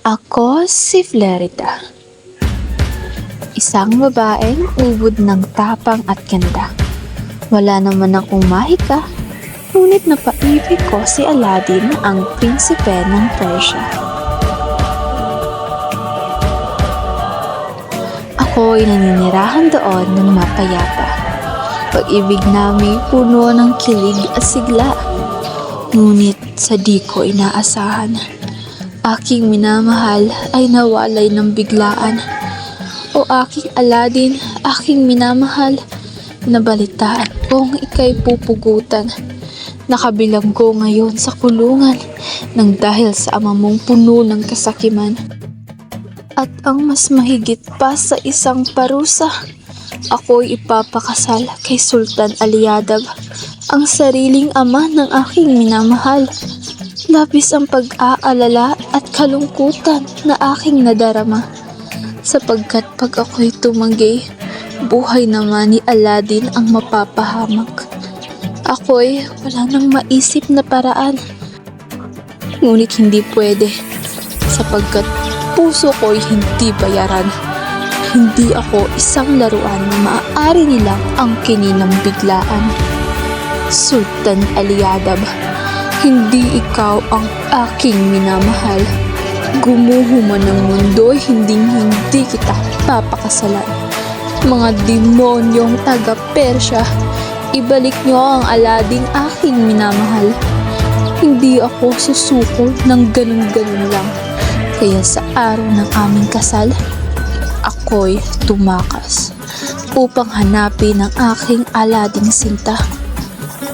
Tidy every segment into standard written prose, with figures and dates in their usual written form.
Ako si Flerida, isang babaeng ubod ng tapang at ganda. Wala naman akong mahika, ngunit napaibig ko si Aladdin, ang prinsipe ng Persia. Ako'y naninirahan doon ng mapayapa. Pag-ibig namin puno ng kilig at sigla. Ngunit sa di ko inaasahan, aking minamahal ay nawalay ng biglaan. O aking Aladdin, aking minamahal, nabalitaan kong ika'y pupugutan. Nakabilanggo ngayon sa kulungan nang dahil sa ama mong puno ng kasakiman. At ang mas mahigit pa sa isang parusa, ako'y ipapakasal kay Sultan Aliadab, ang sariling ama ng aking minamahal. Labis ang pag-aalala at kalungkutan na aking nadarama, sapagkat pag ako'y tumanggi, buhay naman ni Aladdin ang mapapahamak. Ako'y wala nang maisip na paraan. Ngunit hindi pwede, sapagkat puso ko'y hindi bayaran. Hindi ako isang laruan na maaari nilang angkinin ng biglaan. Sultan Aliadab, hindi ikaw ang aking minamahal. Gumuho man ng mundo'y hindi kita papakasalan. Mga demonyong taga-Persya, ibalik niyo ang Aladdin aking minamahal. Hindi ako susuko ng ganun-ganun lang. Kaya sa araw ng aming kasal, ako'y tumakas upang hanapin ang aking Aladdin sinta.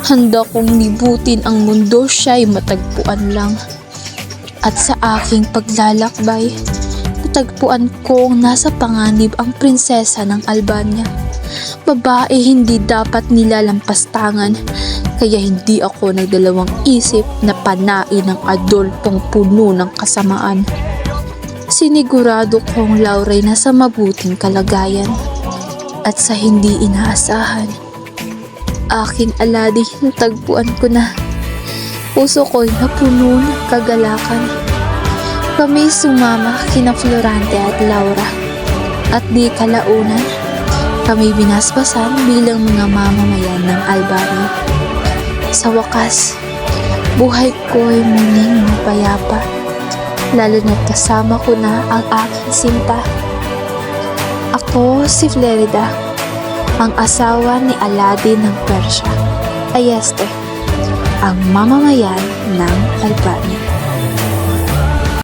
Handa kong libutin ang mundo, siya'y matagpuan lang. At sa aking paglalakbay, natagpuan kong nasa panganib ang prinsesa ng Albania. Babae hindi dapat nilalampastangan, kaya hindi ako nagdalawang isip na panain ng Adolpong puno ng kasamaan. Sinigurado kong Laura'y nasa mabuting kalagayan, at sa hindi inaasahan, aking Aladdin tagpuan ko na. Puso ko'y napuno ng kagalakan. Kami sumama kina Florante at Laura, at di kalaunan, kami binasbasan bilang mga mamamayan ng Albania. Sa wakas, buhay ko'y muling mapayapa, lalo na't kasama ko na ang aking sinta. Ako si Flerida, ang asawa ni Aladdin ng Persia, Ayeste, ang mamamayan ng Albania.